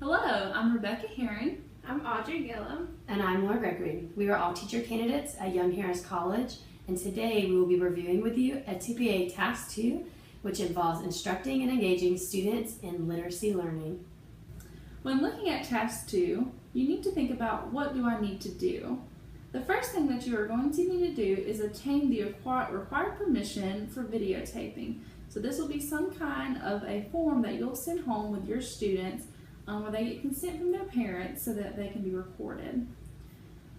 Hello, I'm Rebecca Herring. I'm Audrey Gillum. And I'm Laura Gregory. We are all teacher candidates at Young Harris College, and today we will be reviewing with you edTPA Task 2, which involves instructing and engaging students in literacy learning. When looking at Task 2, you need to think about what do I need to do. The first thing that you are going to need to do is obtain the required permission for videotaping. So this will be some kind of a form that you'll send home with your students where they get consent from their parents so that they can be recorded.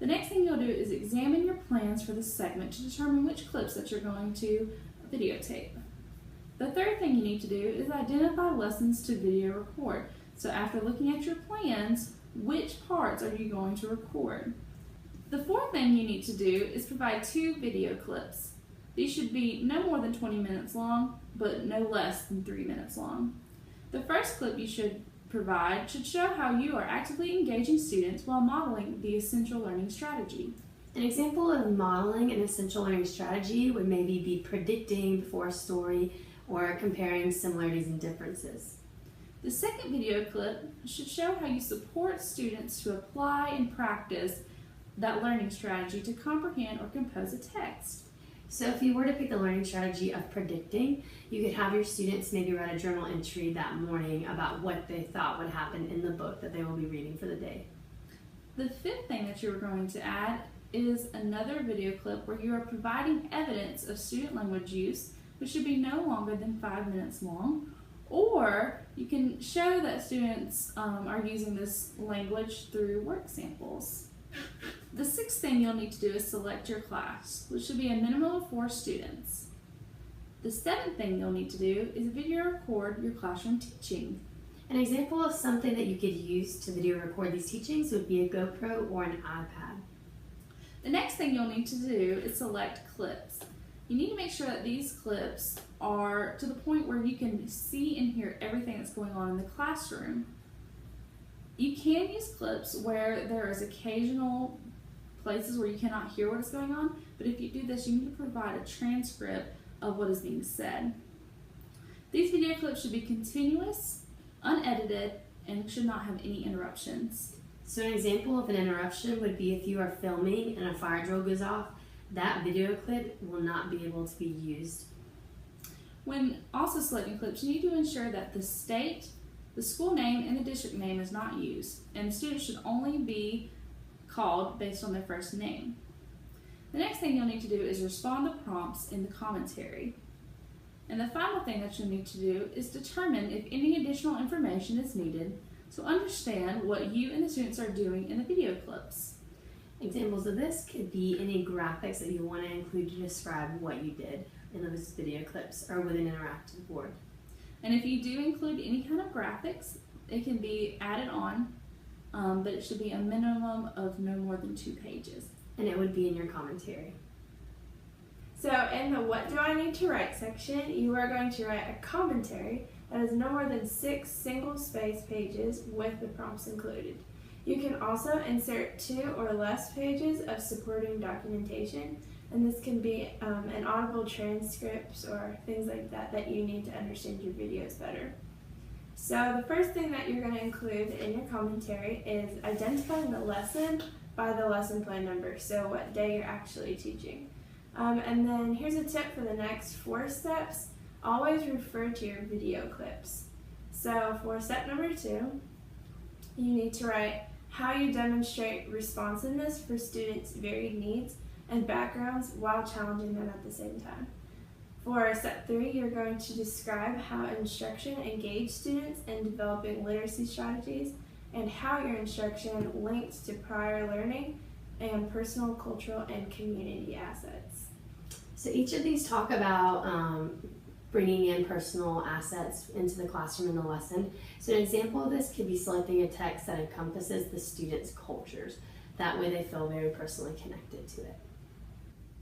The next thing you'll do is examine your plans for the segment to determine which clips that you're going to videotape. The third thing you need to do is identify lessons to video record. So after looking at your plans, which parts are you going to record? The fourth thing you need to do is provide 2 video clips. These should be no more than 20 minutes long, but no less than 3 minutes long. The first clip you should provide should show how you are actively engaging students while modeling the essential learning strategy. An example of modeling an essential learning strategy would maybe be predicting before a story or comparing similarities and differences. The second video clip should show how you support students to apply and practice that learning strategy to comprehend or compose a text. So if you were to pick the learning strategy of predicting, you could have your students maybe write a journal entry that morning about what they thought would happen in the book that they will be reading for the day. The fifth thing that you are going to add is another video clip where you are providing evidence of student language use, which should be no longer than 5 minutes long, or you can show that students are using this language through work samples. The sixth thing you'll need to do is select your class, which should be a minimum of 4 students. The seventh thing you'll need to do is video record your classroom teaching. An example of something that you could use to video record these teachings would be a GoPro or an iPad. The next thing you'll need to do is select clips. You need to make sure that these clips are to the point where you can see and hear everything that's going on in the classroom. You can use clips where there is occasional places where you cannot hear what is going on, but if you do this, you need to provide a transcript of what is being said. These video clips should be continuous, unedited, and should not have any interruptions. So an example of an interruption would be if you are filming and a fire drill goes off, that video clip will not be able to be used. When also selecting clips, you need to ensure that the state, the school name, and the district name is not used, and students should only be called based on their first name. The next thing you'll need to do is respond to prompts in the commentary. And the final thing that you'll need to do is determine if any additional information is needed, so understand what you and the students are doing in the video clips. Examples of this could be any graphics that you want to include to describe what you did in those video clips or with an interactive board. And if you do include any kind of graphics, it can be added on, but it should be a minimum of no more than 2 pages. And it would be in your commentary. So in the what do I need to write section, you are going to write a commentary that is no more than 6 single-space pages with the prompts included. You can also insert 2 or less pages of supporting documentation, and this can be an audible transcripts or things like that that you need to understand your videos better. So the first thing that you're going to include in your commentary is identifying the lesson by the lesson plan number, so what day you're actually teaching. And then here's a tip for the next 4 steps. Always refer to your video clips. So for step number 2, you need to write how you demonstrate responsiveness for students' varied needs and backgrounds while challenging them at the same time. For step 3, you're going to describe how instruction engaged students in developing literacy strategies and how your instruction links to prior learning and personal, cultural, and community assets. So each of these talk about bringing in personal assets into the classroom in the lesson. So an example of this could be selecting a text that encompasses the students' cultures. That way they feel very personally connected to it.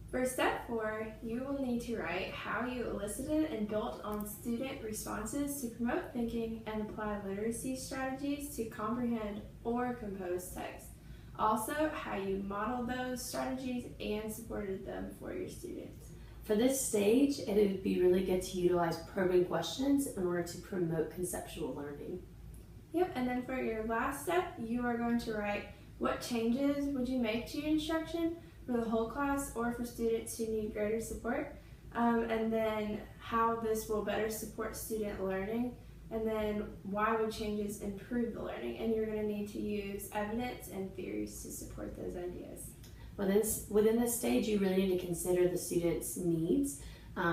For step 4, you will need to write how you elicited and built on student responses to promote thinking and apply literacy strategies to comprehend or compose text. Also, how you modeled those strategies and supported them for your students. For this stage, it would be really good to utilize probing questions in order to promote conceptual learning. Yep, and then for your last step, you are going to write what changes would you make to your instruction for the whole class or for students who need greater support, and then how this will better support student learning, and then why would changes improve the learning. And you're going to need to use evidence and theories to support those ideas. Within this stage, you really need to consider the students' needs,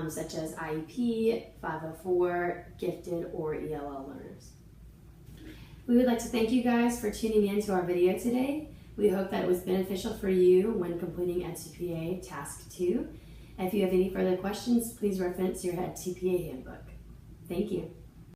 such as IEP, 504, gifted, or ELL learners. We would like to thank you guys for tuning in to our video today. We hope that it was beneficial for you when completing edTPA Task 2. If you have any further questions, please reference your edTPA handbook. Thank you.